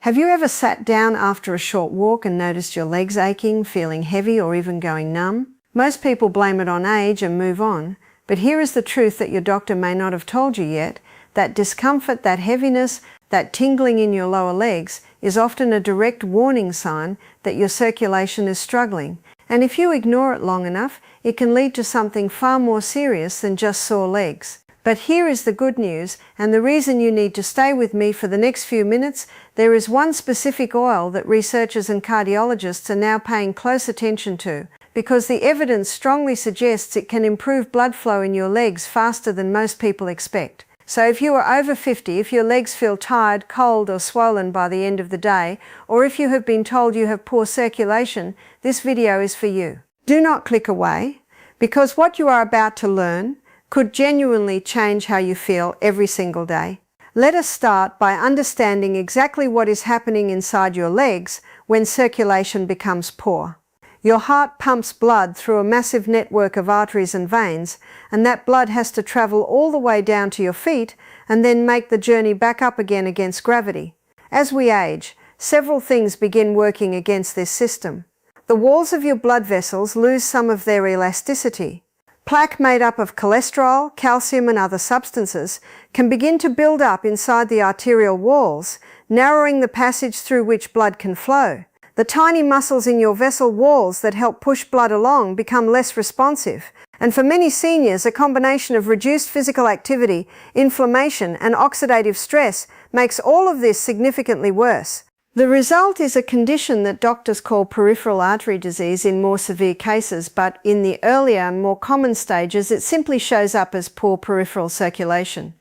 Have you ever sat down after a short walk and noticed your legs aching, feeling heavy, or even going numb? Most people blame it on age and move on, but here is the truth that your doctor may not have told you yet. That discomfort, that heaviness, that tingling in your lower legs is often a direct warning sign that your circulation is struggling. And if you ignore it long enough, it can lead to something far more serious than just sore legs. But here is the good news, and the reason you need to stay with me for the next few minutes. There is one specific oil that researchers and cardiologists are now paying close attention to, because the evidence strongly suggests it can improve blood flow in your legs faster than most people expect. So if you are over 50, if your legs feel tired, cold, or swollen by the end of the day, or if you have been told you have poor circulation, this video is for you. Do not click away, because what you are about to learn could genuinely change how you feel every single day. Let us start by understanding exactly what is happening inside your legs when circulation becomes poor. Your heart pumps blood through a massive network of arteries and veins, and that blood has to travel all the way down to your feet and then make the journey back up again against gravity. As we age, several things begin working against this system. The walls of your blood vessels lose some of their elasticity. Plaque made up of cholesterol, calcium, and other substances can begin to build up inside the arterial walls, narrowing the passage through which blood can flow. The tiny muscles in your vessel walls that help push blood along become less responsive. And for many seniors, a combination of reduced physical activity, inflammation, and oxidative stress makes all of this significantly worse. The result is a condition that doctors call peripheral artery disease in more severe cases, but in the earlier and more common stages, it simply shows up as poor peripheral circulation.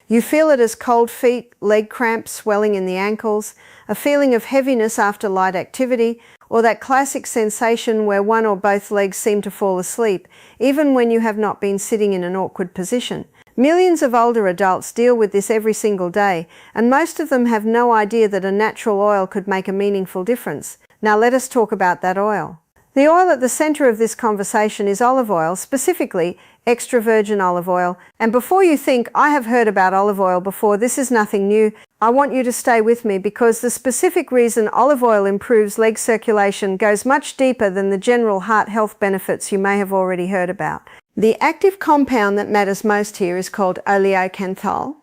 You feel it as cold feet, leg cramps, swelling in the ankles, a feeling of heaviness after light activity, or that classic sensation where one or both legs seem to fall asleep, even when you have not been sitting in an awkward position. Millions of older adults deal with this every single day, and most of them have no idea that a natural oil could make a meaningful difference. Now let us talk about that oil. The oil at the center of this conversation is olive oil, specifically extra virgin olive oil. And before you think, I have heard about olive oil before, this is nothing new, I want you to stay with me, because the specific reason olive oil improves leg circulation goes much deeper than the general heart health benefits you may have already heard about. The active compound that matters most here is called oleocanthal,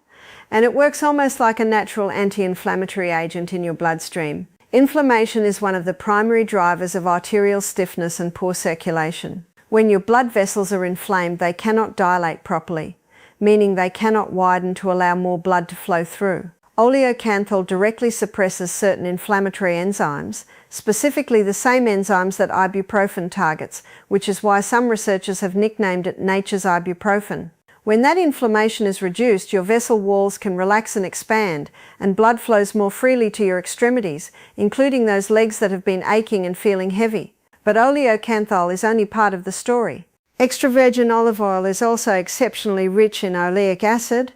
and it works almost like a natural anti-inflammatory agent in your bloodstream. Inflammation is one of the primary drivers of arterial stiffness and poor circulation. When your blood vessels are inflamed, they cannot dilate properly, meaning they cannot widen to allow more blood to flow through. Oleocanthal directly suppresses certain inflammatory enzymes, specifically the same enzymes that ibuprofen targets, which is why some researchers have nicknamed it nature's ibuprofen. When that inflammation is reduced, your vessel walls can relax and expand, and blood flows more freely to your extremities, including those legs that have been aching and feeling heavy. But oleocanthal is only part of the story. Extra virgin olive oil is also exceptionally rich in oleic acid,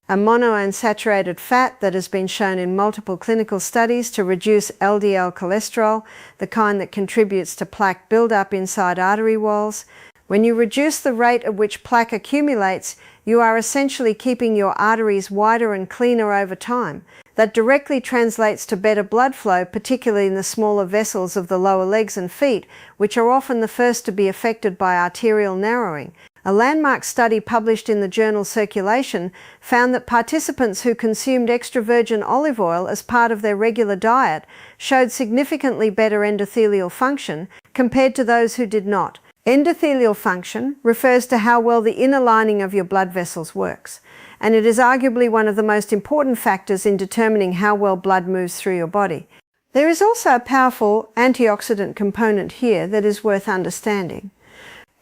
a monounsaturated fat that has been shown in multiple clinical studies to reduce LDL cholesterol, the kind that contributes to plaque buildup inside artery walls. When you reduce the rate at which plaque accumulates, you are essentially keeping your arteries wider and cleaner over time. That directly translates to better blood flow, particularly in the smaller vessels of the lower legs and feet, which are often the first to be affected by arterial narrowing. A landmark study published in the journal Circulation found that participants who consumed extra virgin olive oil as part of their regular diet showed significantly better endothelial function compared to those who did not. Endothelial function refers to how well the inner lining of your blood vessels works, and it is arguably one of the most important factors in determining how well blood moves through your body. There is also a powerful antioxidant component here that is worth understanding.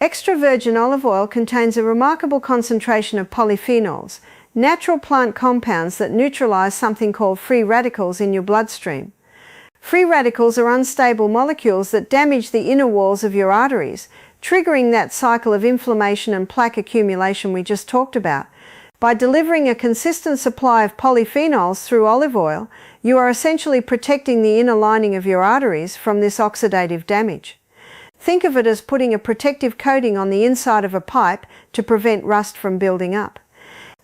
Extra virgin olive oil contains a remarkable concentration of polyphenols, natural plant compounds that neutralize something called free radicals in your bloodstream. Free radicals are unstable molecules that damage the inner walls of your arteries, triggering that cycle of inflammation and plaque accumulation we just talked about. By delivering a consistent supply of polyphenols through olive oil, you are essentially protecting the inner lining of your arteries from this oxidative damage. Think of it as putting a protective coating on the inside of a pipe to prevent rust from building up.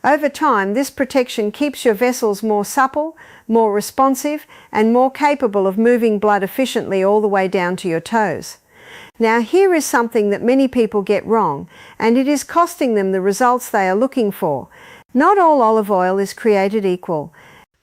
Over time, this protection keeps your vessels more supple, more responsive, and more capable of moving blood efficiently all the way down to your toes. Now here is something that many people get wrong, and it is costing them the results they are looking for. Not all olive oil is created equal.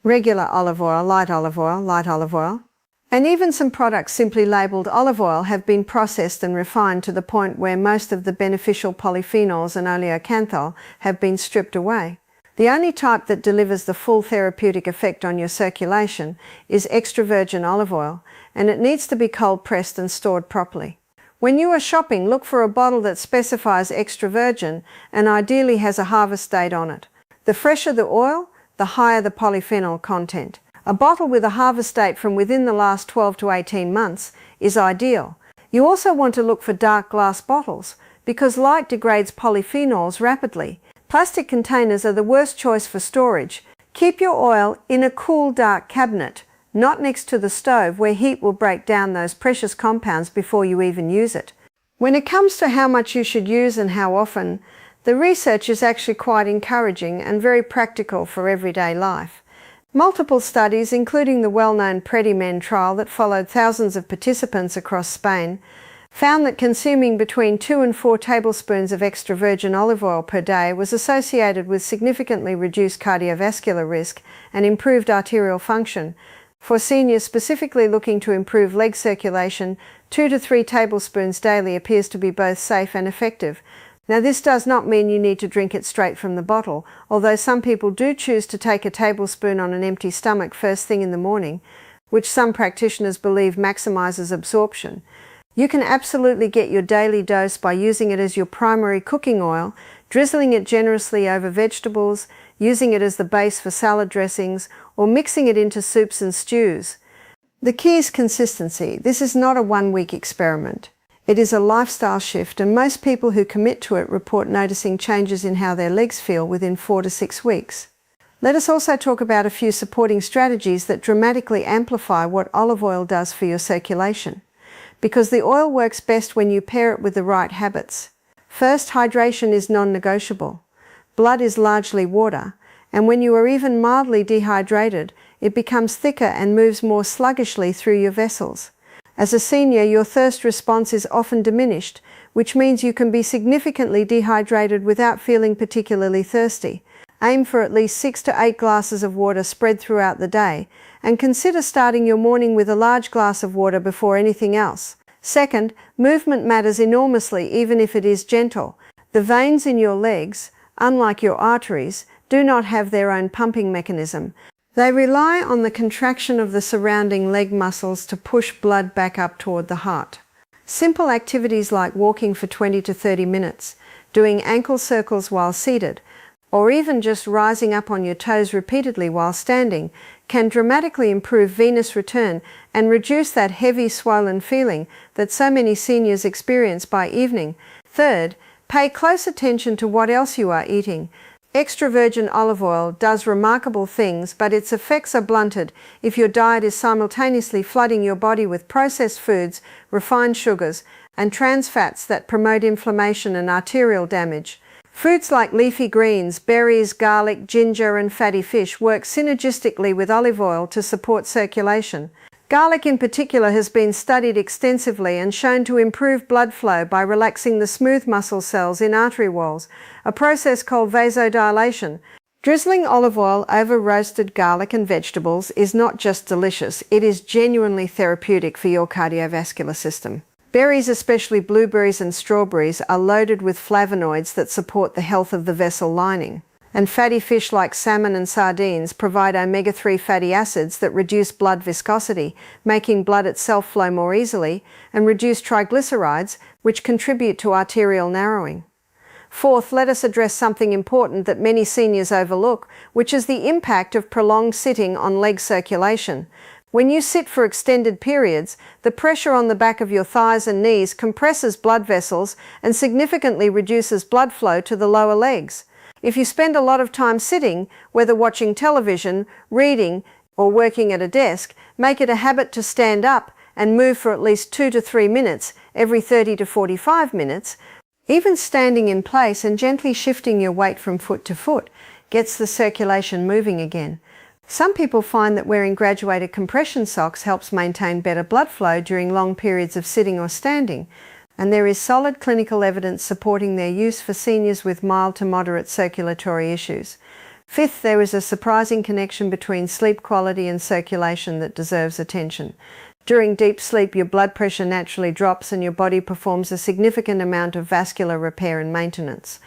Regular olive oil, light olive oil, and even some products simply labelled olive oil have been processed and refined to the point where most of the beneficial polyphenols and oleocanthal have been stripped away. The only type that delivers the full therapeutic effect on your circulation is extra virgin olive oil, and it needs to be cold pressed and stored properly. When you are shopping, look for a bottle that specifies extra virgin and ideally has a harvest date on it. The fresher the oil, the higher the polyphenol content. A bottle with a harvest date from within the last 12 to 18 months is ideal. You also want to look for dark glass bottles because light degrades polyphenols rapidly. Plastic containers are the worst choice for storage. Keep your oil in a cool, dark cabinet, not next to the stove where heat will break down those precious compounds before you even use it. When it comes to how much you should use and how often, the research is actually quite encouraging and very practical for everyday life. Multiple studies, including the well-known PREDIMEN trial that followed thousands of participants across Spain, found that consuming between 2 and 4 tablespoons of extra virgin olive oil per day was associated with significantly reduced cardiovascular risk and improved arterial function. For seniors specifically looking to improve leg circulation, 2 to 3 tablespoons daily appears to be both safe and effective. Now this does not mean you need to drink it straight from the bottle, although some people do choose to take a tablespoon on an empty stomach first thing in the morning, which some practitioners believe maximizes absorption. You can absolutely get your daily dose by using it as your primary cooking oil, drizzling it generously over vegetables, using it as the base for salad dressings, or mixing it into soups and stews. The key is consistency. This is not a one-week experiment. It is a lifestyle shift, and most people who commit to it report noticing changes in how their legs feel within 4 to 6 weeks. Let us also talk about a few supporting strategies that dramatically amplify what olive oil does for your circulation, because the oil works best when you pair it with the right habits. First, hydration is non-negotiable. Blood is largely water, and when you are even mildly dehydrated, it becomes thicker and moves more sluggishly through your vessels. As a senior, your thirst response is often diminished, which means you can be significantly dehydrated without feeling particularly thirsty. Aim for at least 6 to 8 glasses of water spread throughout the day, and consider starting your morning with a large glass of water before anything else. Second, movement matters enormously, even if it is gentle. The veins in your legs, unlike your arteries, do not have their own pumping mechanism. They rely on the contraction of the surrounding leg muscles to push blood back up toward the heart. Simple activities like walking for 20 to 30 minutes, doing ankle circles while seated, or even just rising up on your toes repeatedly while standing can dramatically improve venous return and reduce that heavy, swollen feeling that so many seniors experience by evening. Third, pay close attention to what else you are eating. Extra virgin olive oil does remarkable things, but its effects are blunted if your diet is simultaneously flooding your body with processed foods, refined sugars, and trans fats that promote inflammation and arterial damage. Foods like leafy greens, berries, garlic, ginger, and fatty fish work synergistically with olive oil to support circulation. Garlic in particular has been studied extensively and shown to improve blood flow by relaxing the smooth muscle cells in artery walls, a process called vasodilation. Drizzling olive oil over roasted garlic and vegetables is not just delicious, it is genuinely therapeutic for your cardiovascular system. Berries, especially blueberries and strawberries, are loaded with flavonoids that support the health of the vessel lining. And fatty fish like salmon and sardines provide omega-3 fatty acids that reduce blood viscosity, making blood itself flow more easily, and reduce triglycerides, which contribute to arterial narrowing. Fourth, let us address something important that many seniors overlook, which is the impact of prolonged sitting on leg circulation. When you sit for extended periods, the pressure on the back of your thighs and knees compresses blood vessels and significantly reduces blood flow to the lower legs. If you spend a lot of time sitting, whether watching television, reading, or working at a desk, make it a habit to stand up and move for at least 2 to 3 minutes every 30 to 45 minutes. Even standing in place and gently shifting your weight from foot to foot gets the circulation moving again. Some people find that wearing graduated compression socks helps maintain better blood flow during long periods of sitting or standing, and there is solid clinical evidence supporting their use for seniors with mild to moderate circulatory issues. Fifth, there is a surprising connection between sleep quality and circulation that deserves attention. During deep sleep, your blood pressure naturally drops and your body performs a significant amount of vascular repair and maintenance.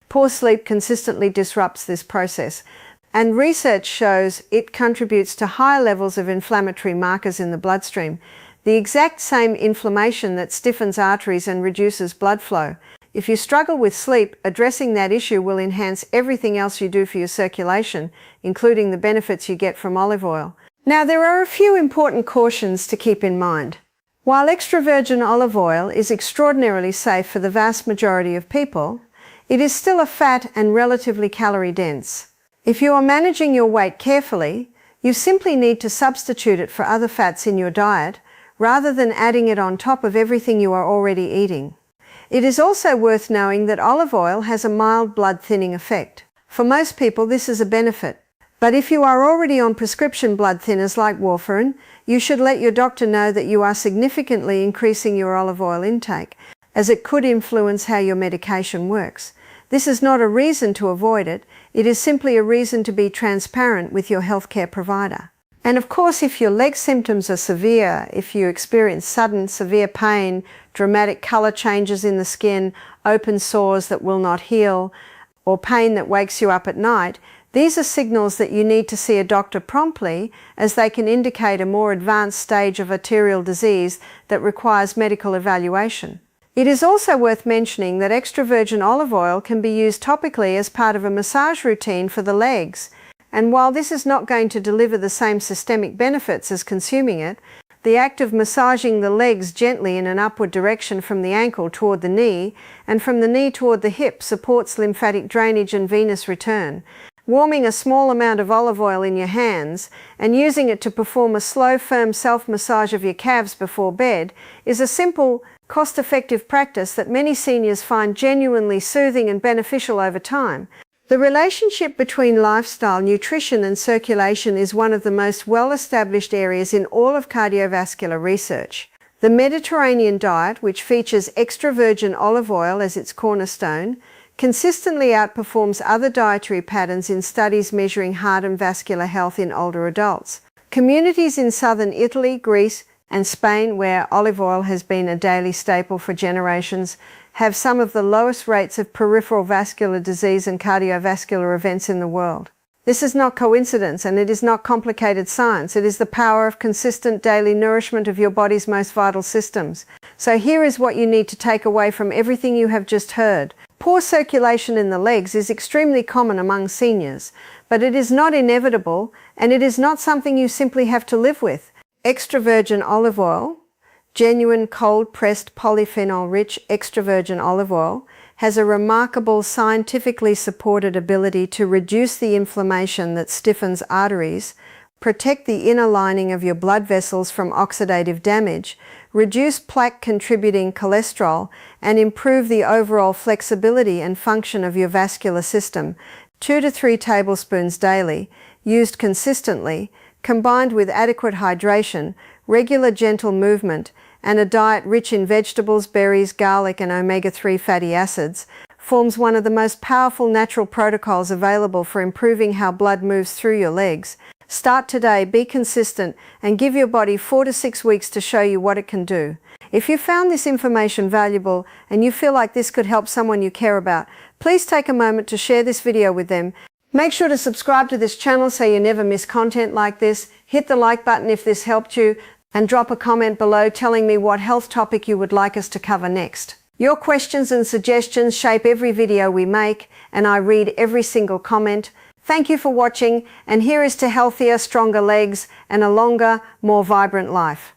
Poor sleep consistently disrupts this process, and research shows it contributes to higher levels of inflammatory markers in the bloodstream, the exact same inflammation that stiffens arteries and reduces blood flow. If you struggle with sleep, addressing that issue will enhance everything else you do for your circulation, including the benefits you get from olive oil. Now, there are a few important cautions to keep in mind. While extra virgin olive oil is extraordinarily safe for the vast majority of people, it is still a fat and relatively calorie dense. If you are managing your weight carefully, you simply need to substitute it for other fats in your diet, rather than adding it on top of everything you are already eating. It is also worth knowing that olive oil has a mild blood thinning effect. For most people, this is a benefit. But if you are already on prescription blood thinners like warfarin, you should let your doctor know that you are significantly increasing your olive oil intake, as it could influence how your medication works. This is not a reason to avoid it, it is simply a reason to be transparent with your healthcare provider. And of course, if your leg symptoms are severe, if you experience sudden severe pain, dramatic color changes in the skin, open sores that will not heal, or pain that wakes you up at night, these are signals that you need to see a doctor promptly, as they can indicate a more advanced stage of arterial disease that requires medical evaluation. It is also worth mentioning that extra virgin olive oil can be used topically as part of a massage routine for the legs, and while this is not going to deliver the same systemic benefits as consuming it, the act of massaging the legs gently in an upward direction from the ankle toward the knee and from the knee toward the hip supports lymphatic drainage and venous return. Warming a small amount of olive oil in your hands and using it to perform a slow, firm self-massage of your calves before bed is a simple, cost-effective practice that many seniors find genuinely soothing and beneficial over time. The relationship between lifestyle, nutrition, and circulation is one of the most well-established areas in all of cardiovascular research. The Mediterranean diet, which features extra virgin olive oil as its cornerstone, consistently outperforms other dietary patterns in studies measuring heart and vascular health in older adults. Communities in southern Italy, Greece, and Spain, where olive oil has been a daily staple for generations, have some of the lowest rates of peripheral vascular disease and cardiovascular events in the world. This is not coincidence, and it is not complicated science. It is the power of consistent daily nourishment of your body's most vital systems. So here is what you need to take away from everything you have just heard. Poor circulation in the legs is extremely common among seniors, but it is not inevitable, and it is not something you simply have to live with. Extra virgin olive oil, genuine cold-pressed polyphenol-rich extra virgin olive oil, has a remarkable scientifically supported ability to reduce the inflammation that stiffens arteries, protect the inner lining of your blood vessels from oxidative damage, reduce plaque-contributing cholesterol, and improve the overall flexibility and function of your vascular system. 2 to 3 tablespoons daily, used consistently, combined with adequate hydration, regular gentle movement, and a diet rich in vegetables, berries, garlic, and omega-3 fatty acids, forms one of the most powerful natural protocols available for improving how blood moves through your legs. Start today, be consistent, and give your body 4 to 6 weeks to show you what it can do. If you found this information valuable and you feel like this could help someone you care about, please take a moment to share this video with them. Make sure to subscribe to this channel so you never miss content like this. Hit the like button if this helped you, and drop a comment below telling me what health topic you would like us to cover next. Your questions and suggestions shape every video we make, and I read every single comment. Thank you for watching, and here is to healthier, stronger legs and a longer, more vibrant life.